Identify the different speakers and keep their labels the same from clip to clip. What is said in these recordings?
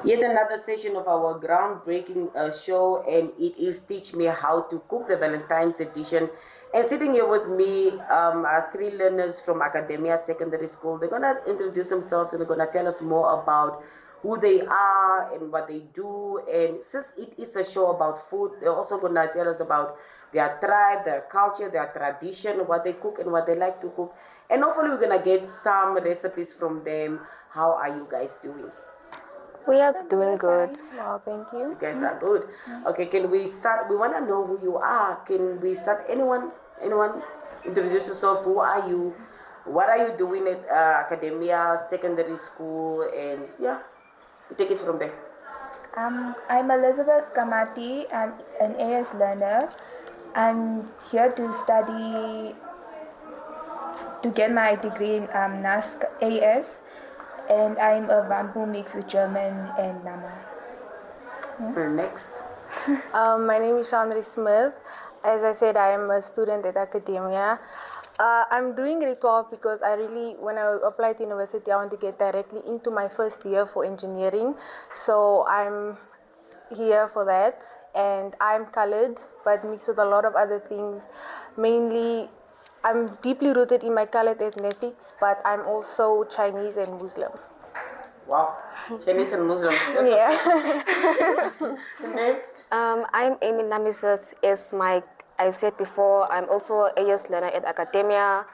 Speaker 1: Yet another session of our groundbreaking show, and it is Teach Me How to Cook, the Valentine's edition. And sitting here with me are three learners from Academia Secondary School. They're going to introduce themselves and they're going to tell us more about who they are and what they do. And since it is a show about food, they're also going to tell us about their tribe, their culture, their tradition, what they cook and what they like to cook. And hopefully we're going to get some recipes from them. How are you guys doing?
Speaker 2: We are doing good. Well, thank you.
Speaker 1: You guys are good. Okay, can we start? We want to know who you are. Can we start? Anyone introduce yourself. Who are you? What are you doing at Academia Secondary School? And yeah, we take it from there.
Speaker 3: I'm Elizabeth Kamati. I'm an AS learner. I'm here to study to get my degree in NASC AS. And I'm a bamboo mix with German and Nama.
Speaker 1: Next.
Speaker 2: My name is Chandri Smith. As I said, I am a student at Academia. I'm doing grade 12 because when I applied to university, I want to get directly into my first year for engineering. So I'm here for that. And I'm colored, but mixed with a lot of other things. Mainly, I'm deeply rooted in my colored ethnicities, but I'm also Chinese and Muslim.
Speaker 1: Wow, Chinese and Muslim.
Speaker 2: Yeah.
Speaker 1: Next.
Speaker 4: I'm Amy Namises. As I've said before, I'm also an AS learner at Academia.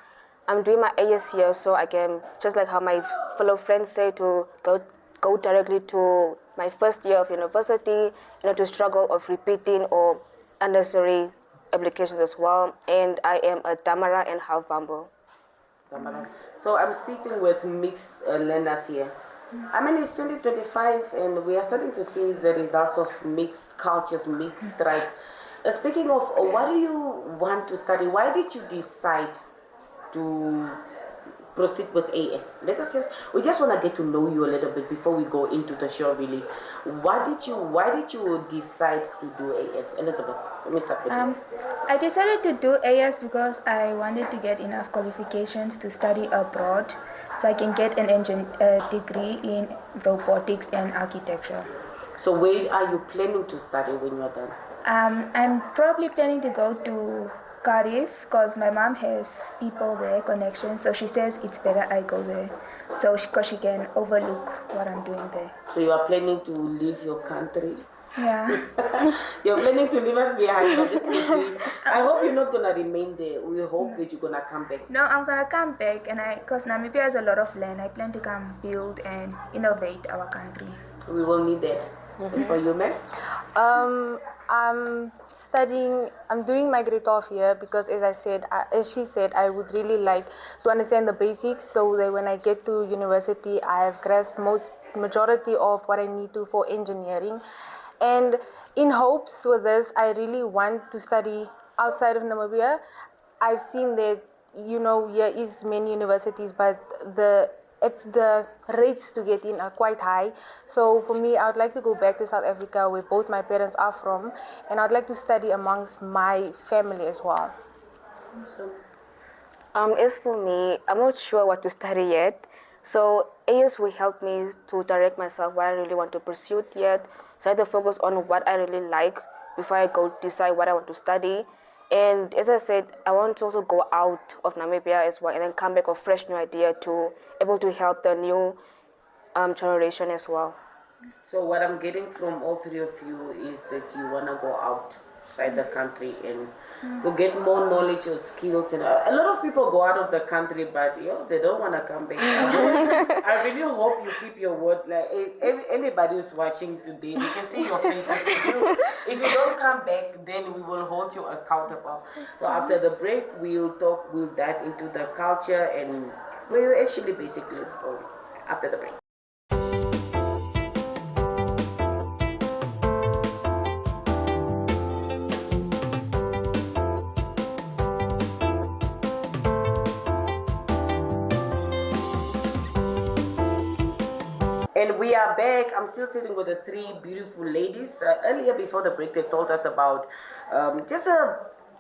Speaker 4: I'm doing my AS here so I can, just like how my fellow friends say, to go directly to my first year of university, to struggle of repeating or unnecessary applications as well. And I am a Damara and half Bamboo.
Speaker 1: So I'm sitting with mixed learners here. I mean, it's 2025 and we are starting to see the results of mixed cultures, mixed tribes. Speaking of, what do you want to study? Why did you decide to proceed with AS? We just want to get to know you a little bit before we go into the show really. Why did you decide to do AS? Elizabeth, let me start with you.
Speaker 3: I decided to do AS because I wanted to get enough qualifications to study abroad so I can get an degree in robotics and architecture.
Speaker 1: So where are you planning to study when you're done?
Speaker 3: I'm probably planning to go to Cardiff because my mom has people there, connections, so she says it's better I go there because she can overlook what I'm doing there.
Speaker 1: So you are planning to leave your country?
Speaker 3: Yeah.
Speaker 1: You're planning to leave us behind. I hope you're not gonna remain there. We hope that you're gonna come back.
Speaker 3: No, I'm gonna come back, and because Namibia has a lot of land, I plan to come build and innovate our country.
Speaker 1: We will need that. As for you, ma'am?
Speaker 2: I'm doing my grade 12 here because as she said, I would really like to understand the basics so that when I get to university, I have grasped majority of what I need to for engineering. And in hopes with this, I really want to study outside of Namibia. I've seen that, here is many universities, but the rates to get in are quite high. So for me, I would like to go back to South Africa where both my parents are from, and I'd like to study amongst my family as well.
Speaker 4: As for me, I'm not sure what to study yet. So AS will help me to direct myself what I really want to pursue yet. So I have to focus on what I really like before I go decide what I want to study. And as I said, I want to also go out of Namibia as well and then come back with a fresh new idea to able to help the new generation as well.
Speaker 1: So what I'm getting from all three of you is that you want to go outside the country and to get more knowledge or skills. And a lot of people go out of the country, but they don't want to come back. I really hope you keep your word. Like anybody who's watching today, we can see your faces. If you don't come back, then we will hold you accountable. So after the break, we'll dive into the culture and we'll actually basically after the break. And we are back. I'm still sitting with the three beautiful ladies. Earlier before the break, they told us about just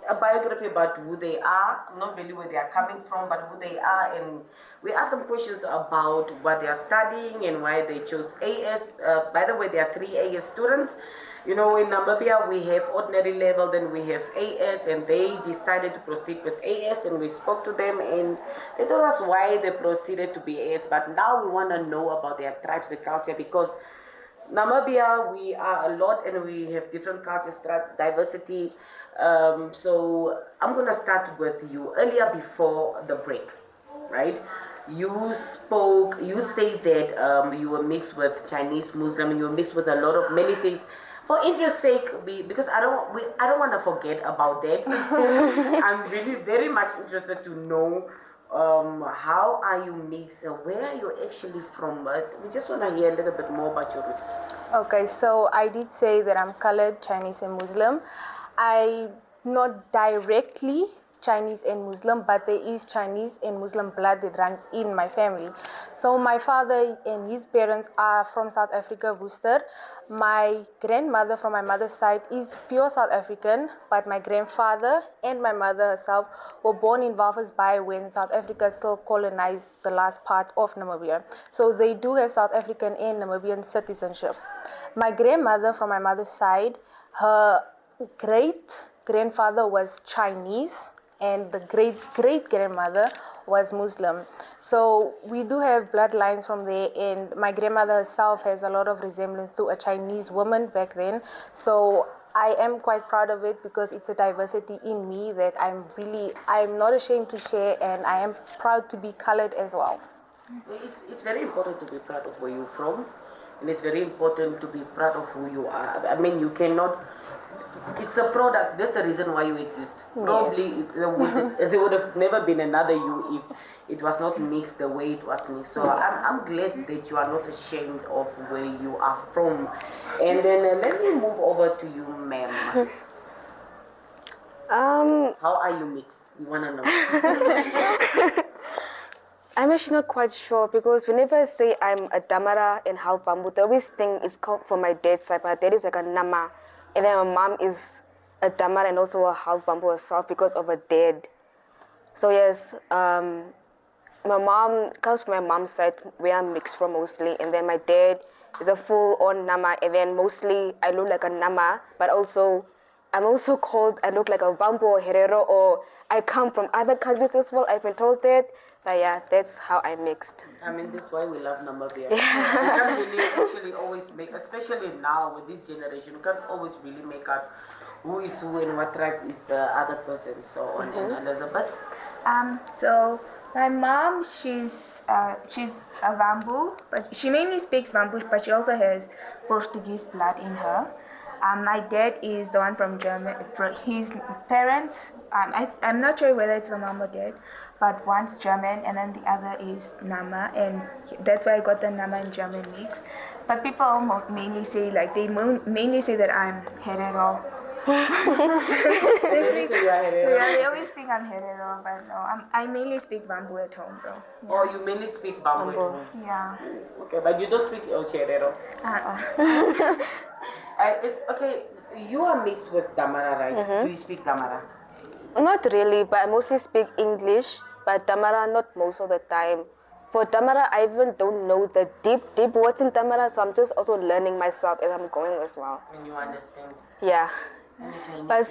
Speaker 1: a biography about who they are, not really where they are coming from, but who they are. And we ask them questions about what they are studying and why they chose AS. By the way, there are 3 AS students. You know, in Namibia, we have ordinary level, then we have AS, and they decided to proceed with AS, and we spoke to them, and they told us why they proceeded to be AS. But now we want to know about their tribes and culture, because Namibia, we are a lot, and we have different cultures, diversity. So I'm going to start with you. Earlier, before the break, right? You say that you were mixed with Chinese, Muslim, you were mixed with a lot of many things. For interest's sake, because I don't want to forget about that. I'm really very much interested to know how are you mixed, where are you actually from? We just want to hear a little bit more about your roots.
Speaker 2: Okay, so I did say that I'm colored, Chinese and Muslim. I not directly Chinese and Muslim, but there is Chinese and Muslim blood that runs in my family. So my father and his parents are from South Africa, Worcester. My grandmother from my mother's side is pure South African, but my grandfather and my mother herself were born in Walvis Bay when South Africa still colonized the last part of Namibia. So they do have South African and Namibian citizenship. My grandmother from my mother's side, her great-grandfather was Chinese, and the great-great-grandmother was Muslim. So we do have bloodlines from there, and my grandmother herself has a lot of resemblance to a Chinese woman back then. So I am quite proud of it, because it's a diversity in me that I'm not ashamed to share, and I am proud to be colored as well.
Speaker 1: It's very important to be proud of where you're from, and it's very important to be proud of who you are. I mean, you cannot. It's a product. That's the reason why you exist. Probably
Speaker 2: Yes.
Speaker 1: There would have never been another you if it was not mixed the way it was mixed. So I'm glad that you are not ashamed of where you are from. And then let me move over to you, ma'am. How are you mixed? We want to know.
Speaker 4: I'm actually not quite sure, because whenever I say I'm a Damara and half Bambu, they always think it's come from my dad's side. My dad is like a Nama, and then my mom is a Damara and also a half Bambu herself because of her dad. So yes, my mom comes from my mom's side, where I'm mixed from mostly, and then my dad is a full-on Nama, and then mostly I look like a Nama, but also I'm also called, I look like a Bambu or Herero, or I come from other countries as well. I've been told that. But yeah, that's how I mixed.
Speaker 1: I mean, that's why we love Namibia. You can't really actually always make, especially now with this generation, you can't always really make out who is who and what tribe is the other person, so on and Elizabeth.
Speaker 3: So my mom, she's a Vambu, but she mainly speaks Vambu, but she also has Portuguese blood in her. My dad is the one from Germany. His parents, I'm not sure whether it's the mom or dad, but one's German and then the other is Nama, and that's why I got the Nama and German mix. But people mainly say, like, they mainly say that I'm Herero. They always think I'm Herero, but no, I mainly speak Bambu at home, though.
Speaker 1: Yeah. Oh, you mainly speak Bambu at home?
Speaker 3: Yeah.
Speaker 1: Okay, but you don't speak Herero? Okay, you are mixed with Damara, right? Do you speak Damara?
Speaker 4: Not really, but I mostly speak English, but Damara not most of the time. For Damara, I even don't know the deep words in Damara, so I'm just also learning myself as I'm going as well.
Speaker 1: And you understand?
Speaker 4: Yeah. But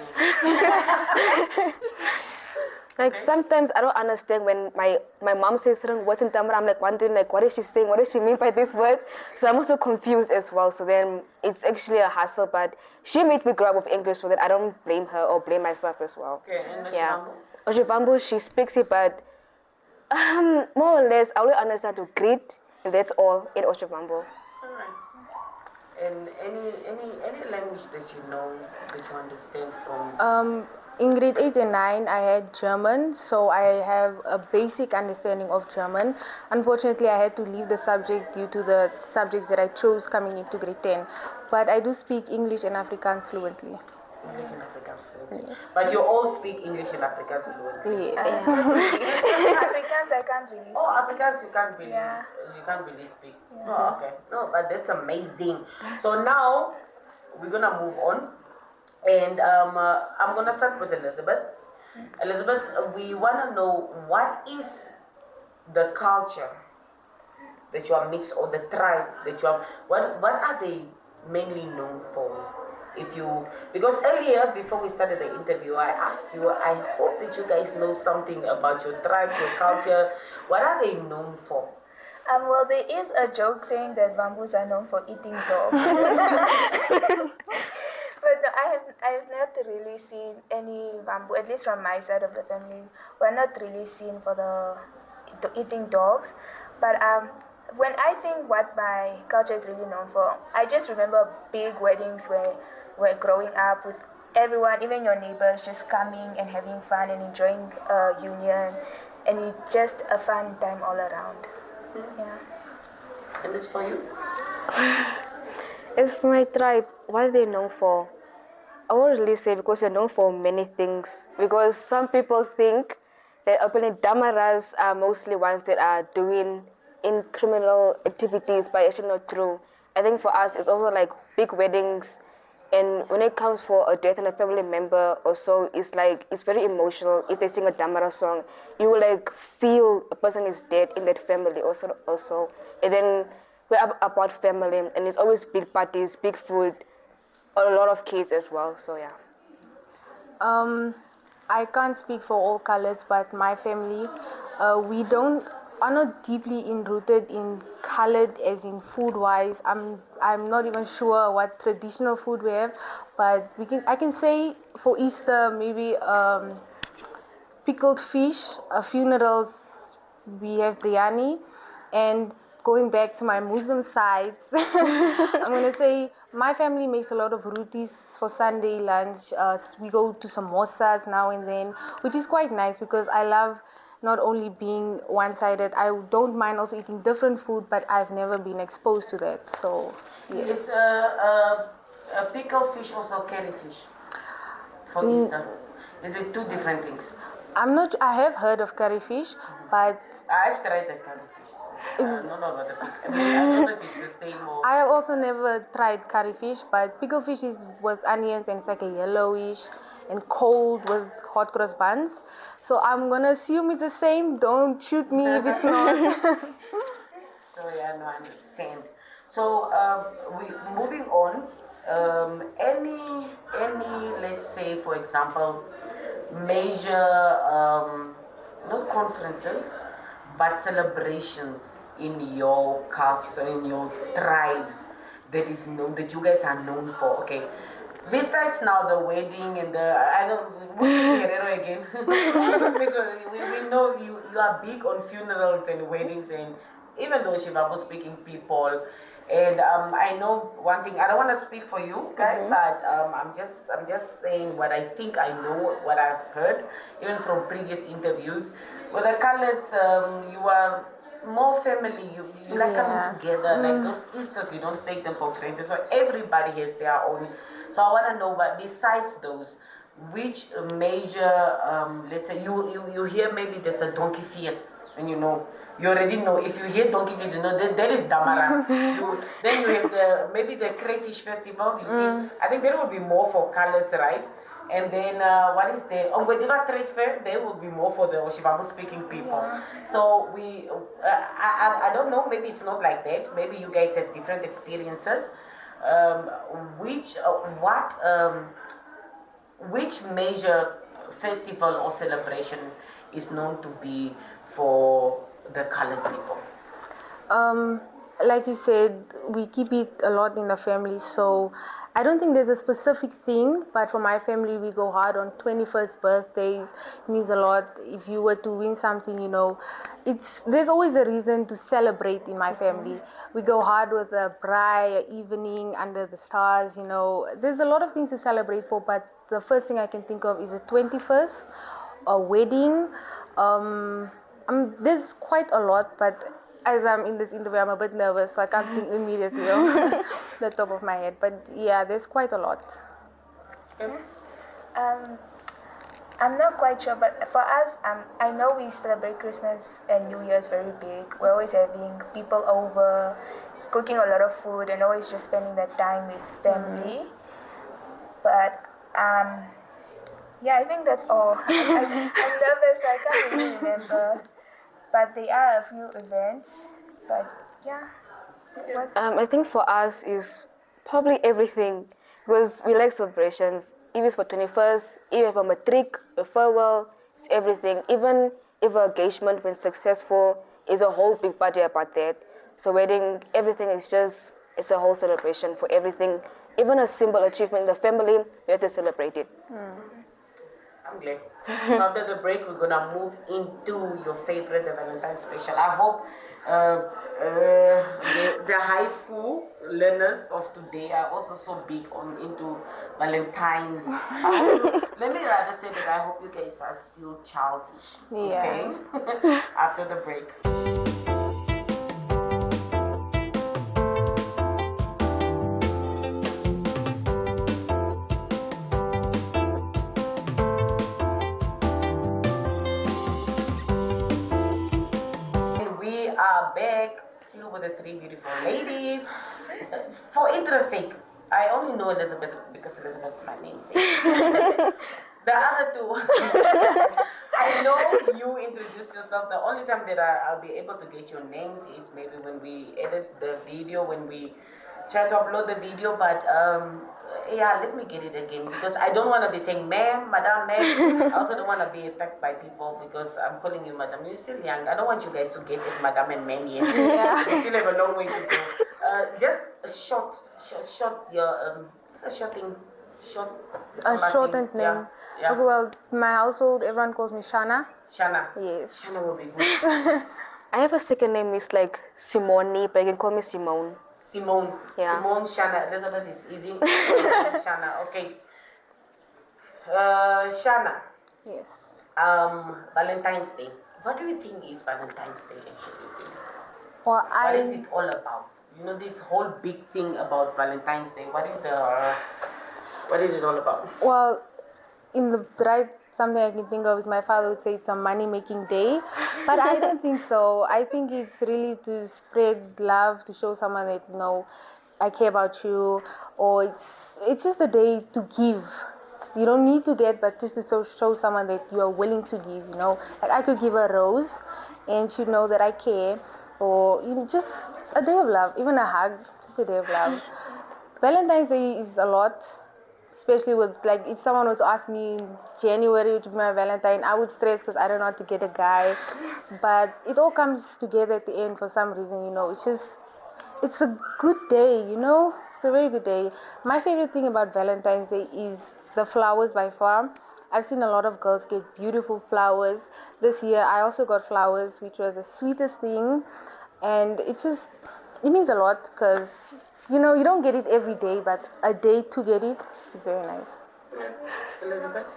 Speaker 4: like sometimes I don't understand when my mom says certain words in Tamil. I'm like wondering, like, what is she saying? What does she mean by this word? So I'm also confused as well. So then it's actually a hassle, but she made me grow up with English, so that I don't blame her or blame myself as well.
Speaker 1: Okay, and
Speaker 4: yeah. Ojibambu, she speaks it, but more or less I only understand to greet, and that's all in Ojibambu.
Speaker 1: And any language that you know, that you understand from?
Speaker 2: In grade 8 and 9, I had German, so I have a basic understanding of German. Unfortunately, I had to leave the subject due to the subjects that I chose coming into grade 10. But I do speak English and Afrikaans fluently.
Speaker 1: English and Afrikaans fluently.
Speaker 2: Yes.
Speaker 1: But you all speak English and Afrikaans fluently.
Speaker 2: Yes.
Speaker 3: Afrikaans I can't really speak.
Speaker 1: Oh, Afrikaans you can't really,
Speaker 3: Yeah.
Speaker 1: you can't really speak.
Speaker 3: Yeah.
Speaker 1: Oh, okay. No, but that's amazing. So now we're gonna move on. And I'm gonna start with Elizabeth. Elizabeth, we wanna know what is the culture that you are mixed, or the tribe that you are, what are they mainly known for? If you, because earlier before we started the interview, I asked you, I hope that you guys know something about your tribe, your culture. What are they known for?
Speaker 3: Well, there is a joke saying that Bambus are known for eating dogs. But no, I have not really seen any bamboo, at least from my side of the family. We're not really seen for the eating dogs. But when I think what my culture is really known for, I just remember big weddings where we're growing up with everyone, even your neighbors, just coming and having fun and enjoying union, and it's just a fun time all around. Yeah.
Speaker 1: And it's for you?
Speaker 4: As for my tribe, what are they known for? I won't really say because they're known for many things. Because some people think that openly Damaras are mostly ones that are doing in criminal activities, but it's actually not true. I think for us, it's also like big weddings, and when it comes for a death in a family member or so, it's like it's very emotional. If they sing a Damara song, you will like feel a person is dead in that family also. And then we're about family, and it's always big parties, big food, a lot of kids as well. So yeah.
Speaker 2: I can't speak for all colors, but my family, we don't are not deeply rooted in colored as in food wise. I'm not even sure what traditional food we have, but I can say for Easter maybe pickled fish. Funerals we have biryani, and going back to my Muslim sides, I'm gonna say my family makes a lot of rotis for Sunday lunch. We go to samosas now and then, which is quite nice because I love not only being one-sided. I don't mind also eating different food, but I've never been exposed to that. So yes.
Speaker 1: Is a pickled fish also curry fish for Easter? Is it two different things?
Speaker 2: I'm not. I have heard of curry fish, but
Speaker 1: I've tried the curry fish. I don't know about the pickle. I mean, I don't know if it's the same or.
Speaker 2: I have also never tried curry fish, but pickled fish is with onions and it's like a yellowish and cold with hot cross buns. So I'm gonna assume it's the same. Don't shoot me if it's not.
Speaker 1: So yeah, no, I understand. So we moving on. Any let's say for example major not conferences but celebrations in your cultures or in your tribes that is known, that you guys are known for. Okay, besides now the wedding and the I don't what's Guerrero again. we know you are big on funerals and weddings, and even though Shivabo speaking people. And I know one thing. I don't want to speak for you guys, but I'm just saying what I think I know, what I've heard, even from previous interviews. With the colors, you are more family. You like coming together. Like those Easters, you don't take them for granted. So everybody has their own. So I want to know, but besides those, which major, let's say you hear maybe there's a donkey feast, and you know. You already know, if you hear donkey fish, you know that is Damara. Then you have maybe the crayfish festival, you see. I think there will be more for colors, right? And then what is the Ongwediva trade fair? There will be more for the Oshibamu speaking people. So I don't know, maybe it's not like that. Maybe you guys have different experiences. Which major festival or celebration is known to be for the colored people?
Speaker 2: Like you said, we keep it a lot in the family, so I don't think there's a specific thing, but for my family, we go hard on 21st birthdays. It means a lot. If you were to win something, you know, there's always a reason to celebrate in my family. We go hard with a braai, evening under the stars, you know. There's a lot of things to celebrate for, but the first thing I can think of is the 21st, a wedding. There's quite a lot, but as I'm in this interview, I'm a bit nervous, so I can't think immediately on the top of my head. But yeah, there's quite a lot.
Speaker 3: I'm not quite sure, but for us, I know we celebrate Christmas and New Year's very big. We're always having people over, cooking a lot of food, and always just spending that time with family. But Yeah, I think that's all. I'm nervous, I can't really remember. But there are a few events. But yeah. What?
Speaker 4: I think for us is probably everything because we like celebrations. If it's for 21st, even for matric, a farewell, it's everything. Even if a engagement when successful, is a whole big party about that. So wedding, everything is just, it's a whole celebration for everything. Even a simple achievement in the family, we have to celebrate it.
Speaker 1: I'm glad. After the break, we're gonna move into your favorite the Valentine special. I hope the high school learners of today are also so big on into Valentine's. Let me rather say that I hope you guys are still childish.
Speaker 2: Yeah.
Speaker 1: Okay. After the break. We are back still with the three beautiful ladies. For interest sake, I only know Elizabeth because Elizabeth's my namesake. The other two, I know you introduced yourself. The only time that I'll be able to get your names is maybe when we edit the video, when we try to upload the video. But yeah, let me get it again because I don't want to be saying ma'am, madam, ma'am. I also don't want to be attacked by people because I'm calling you madam. You're still young. I don't want you guys to get it madam and ma'am yet. Yeah. You still have a long way to go. Just a short, just a short thing.
Speaker 2: A shortened name.
Speaker 1: Yeah.
Speaker 2: Okay, well, my household, everyone calls me Shana.
Speaker 1: Shana.
Speaker 2: Yes.
Speaker 1: Shana will be good.
Speaker 4: I have a second name, it's like Simone, but you can call me Simone.
Speaker 1: Simone.
Speaker 4: Yeah.
Speaker 1: Simone, Shana. Elizabeth is easy. Shana. Okay. Shana.
Speaker 2: Yes.
Speaker 1: Valentine's Day. What do you think is Valentine's Day actually?
Speaker 2: Well,
Speaker 1: What is it all about? You know this whole big thing about Valentine's Day. What is it all about?
Speaker 2: Well, in the right, something I can think of is my father would say it's a money-making day, but I don't think so. I think it's really to spread love, to show someone that, you know, I care about you, or it's just a day to give. You don't need to get, but just to show someone that you are willing to give, you know. Like I could give a rose and she'd know that I care, or you know, just a day of love, even a hug, just a day of love. Valentine's Day is a lot, especially with, like, if someone were to ask me in January to be my Valentine, I would stress because I don't know how to get a guy. But it all comes together at the end for some reason, you know. It's a good day, you know. It's a very good day. My favorite thing about Valentine's Day is the flowers by far. I've seen a lot of girls get beautiful flowers. This year I also got flowers, which was the sweetest thing. And it means a lot because, you know, you don't get it every day, but a day to get it is very nice.
Speaker 1: Elizabeth?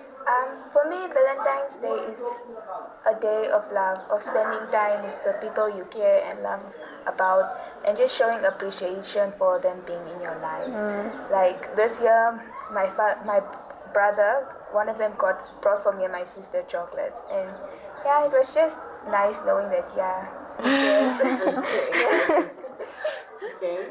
Speaker 3: For me, Valentine's Day is a day of love, of spending time with the people you care and love about, and just showing appreciation for them being in your life. Like this year, my brother, one of them brought for me and my sister chocolates, and yeah, it was just nice knowing that
Speaker 1: Okay.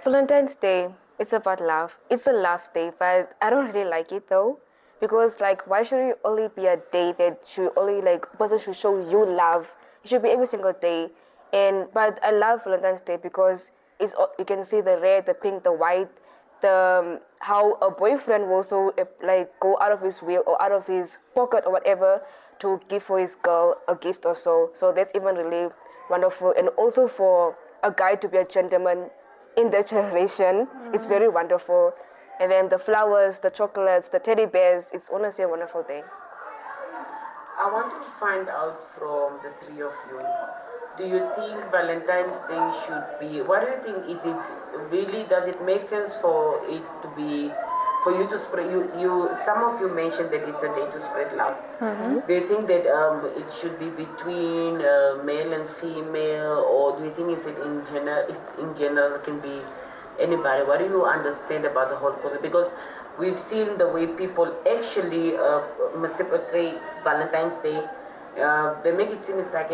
Speaker 4: Valentine's Day, it's about love. It's a love day, but I don't really like it though. Because like, why should it only be a day that should only like person should show you love? It should be every single day. But I love Valentine's Day because you can see the red, the pink, the white, how a boyfriend will also like go out of his will or out of his pocket or whatever to give for his girl a gift or so. So that's even really wonderful. And also for a guy to be a gentleman in that generation, it's very wonderful. And then the flowers, the chocolates, the teddy bears, it's honestly a wonderful day.
Speaker 1: I want to find out from the three of you. Do you think Valentine's Day should be, what do you think, is it really, does it make sense for it to be, for you to spread, some of you mentioned that it's a day to spread love. Do you think that it should be between male and female, or do you think it's in general, it can be anybody? What do you understand about the whole concept? Because we've seen the way people actually portray Valentine's Day. They make it seem it's like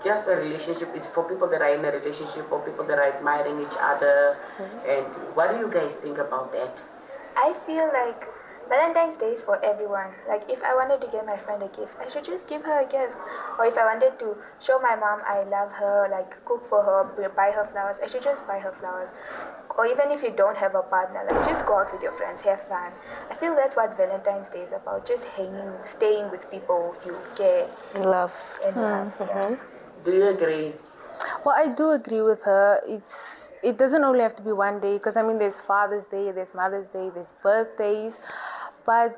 Speaker 1: just a relationship. Is for people that are in a relationship or people that are admiring each other. And what do you guys think about that?
Speaker 3: I feel like Valentine's Day is for everyone. Like, if I wanted to get my friend a gift, I should just give her a gift. Or if I wanted to show my mom I love her, like cook for her, buy her flowers, I should just buy her flowers. Or even if you don't have a partner, like just go out with your friends, have fun. I feel that's what Valentine's Day is about. Just hanging, staying with people you care
Speaker 4: In love.
Speaker 3: and love. Yeah.
Speaker 1: Do you agree?
Speaker 2: Well, I do agree with her. It doesn't only have to be one day, because I mean there's Father's Day, there's Mother's Day, there's birthdays, but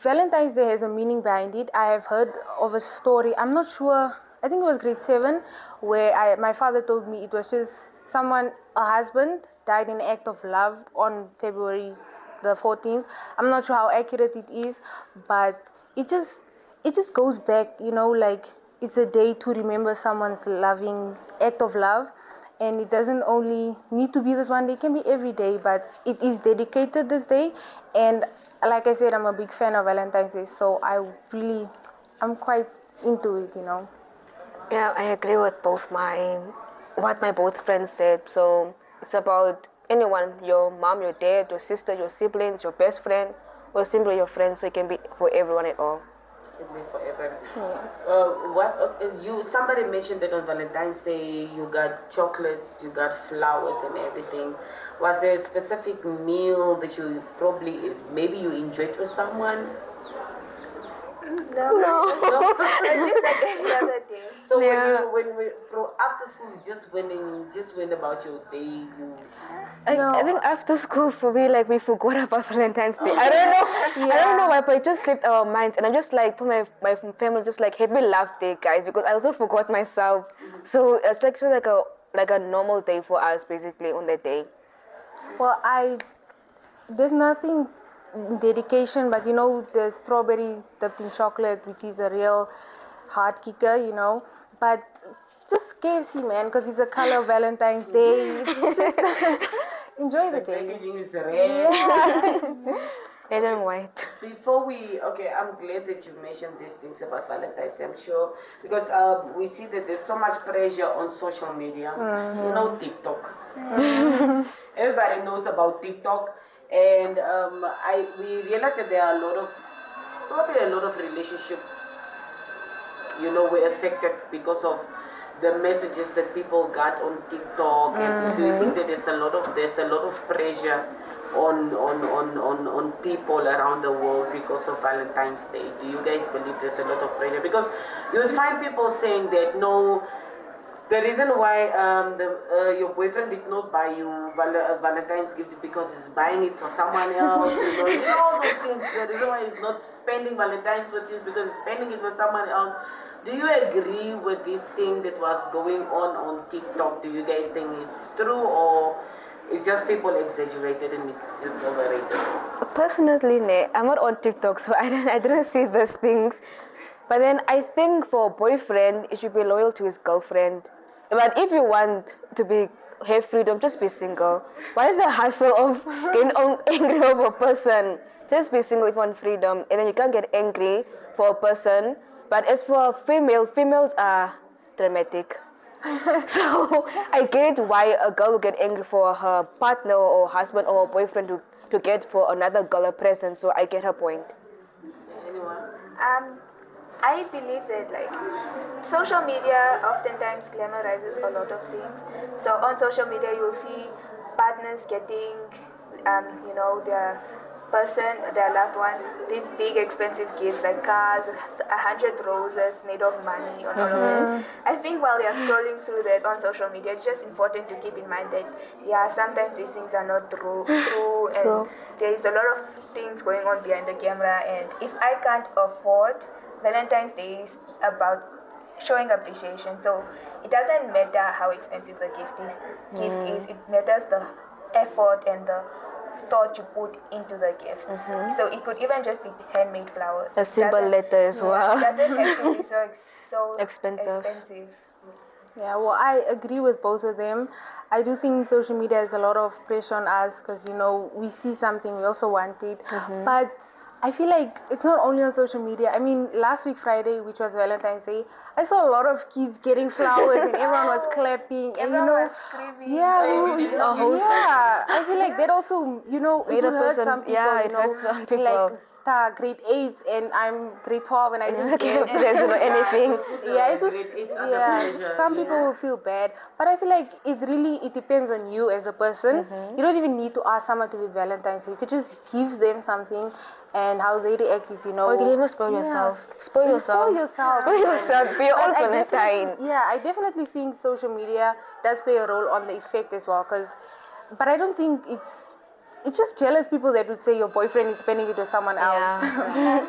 Speaker 2: Valentine's Day has a meaning behind it. I have heard of a story. I'm not sure. I think it was grade 7, where my father told me it was just a husband died in an act of love on February the 14th. I'm not sure how accurate it is, but it just goes back, like it's a day to remember someone's loving act of love. And it doesn't only need to be this one day, it can be every day, but it is dedicated this day. And like I said, I'm a big fan of Valentine's Day, so I'm quite into it,
Speaker 4: Yeah, I agree with what my both friends said. So it's about anyone, your mom, your dad, your sister, your siblings, your best friend, or simply your friend. So it can be for everyone at all.
Speaker 1: Forever.
Speaker 2: Yes.
Speaker 1: Somebody mentioned that on Valentine's Day you got chocolates, you got flowers and everything. Was there a specific meal that you maybe you enjoyed with someone?
Speaker 3: No. It's just like every other day.
Speaker 1: So
Speaker 4: Yeah.
Speaker 1: from after school you just went about your day.
Speaker 4: I think after school for me, like we forgot about Valentine's Day. I don't know. I don't know why, but it just slipped our minds. And I just like told my family just like happy love day, guys, because I also forgot myself. So it's like just like a normal day for us basically on that day.
Speaker 2: Well, there's nothing dedication, but the strawberries dipped in chocolate, which is a real heart kicker, But just KFC, man, because it's a color Valentine's Day. It's just enjoy the day.
Speaker 1: Packaging is red.
Speaker 2: Yeah.
Speaker 4: Red and white.
Speaker 1: I'm glad that you mentioned these things about Valentine's Day, I'm sure, because we see that there's so much pressure on social media. TikTok. Everybody knows about TikTok, and we realize that there are probably a lot of relationships, were affected because of the messages that people got on TikTok, and so you think that there's a lot of pressure on people around the world because of Valentine's Day. Do you guys believe there's a lot of pressure? Because you would find people saying that no, the reason why your boyfriend did not buy you Valentine's gift because he's buying it for someone else. All those things. The reason why he's not spending Valentine's with you is because he's spending it for someone else. Do you agree with this thing that was going on TikTok? Do you guys think it's true, or it's just people exaggerated and it's just overrated?
Speaker 4: Personally, I'm not on TikTok, so I didn't see those things. But then I think for a boyfriend, he should be loyal to his girlfriend. But if you want to have freedom, just be single. Why the hassle of getting angry over a person? Just be single if you want freedom, and then you can't get angry for a person. But as for females are dramatic. So I get why a girl will get angry for her partner or husband or boyfriend to get for another girl a present. So I get her point.
Speaker 1: Anyone?
Speaker 3: I believe that like social media oftentimes glamorizes a lot of things. So on social media you'll see partners getting their loved one, these big expensive gifts like cars, 100 roses made of money and all of that. I think while you're scrolling through that on social media, it's just important to keep in mind that sometimes these things are not true and there is a lot of things going on behind the camera, and if I can't afford, Valentine's Day is about showing appreciation. So it doesn't matter how expensive the gift is, it matters the effort and the thought you put into the gifts. So it could even just be handmade flowers.
Speaker 4: A simple letter as well.
Speaker 3: It doesn't have to be so
Speaker 4: expensive.
Speaker 2: Yeah, well, I agree with both of them. I do think social media has a lot of pressure on us because, we see something, we also want it. But I feel like it's not only on social media. I mean, last week, Friday, which was Valentine's Day, I saw a lot of kids getting flowers and everyone was clapping and
Speaker 3: Everyone was screaming.
Speaker 2: yeah, I feel like that also, it would hurt some people,
Speaker 4: it hurts some people.
Speaker 2: like grade 8 and I'm grade 12 and I didn't get
Speaker 4: anything.
Speaker 2: Yeah, it would,
Speaker 1: Grade 8 under pressure,
Speaker 2: some people will feel bad, but I feel like it depends on you as a person. You don't even need to ask someone to be Valentine's Day. You could just give them something, and how they react is,
Speaker 4: Or you can even spoil yourself. Spoil yourself. Be your own Valentine.
Speaker 2: I definitely think social media does play a role on the effect as well. But I don't think it's just jealous people that would say your boyfriend is spending it with someone else.
Speaker 4: Yeah.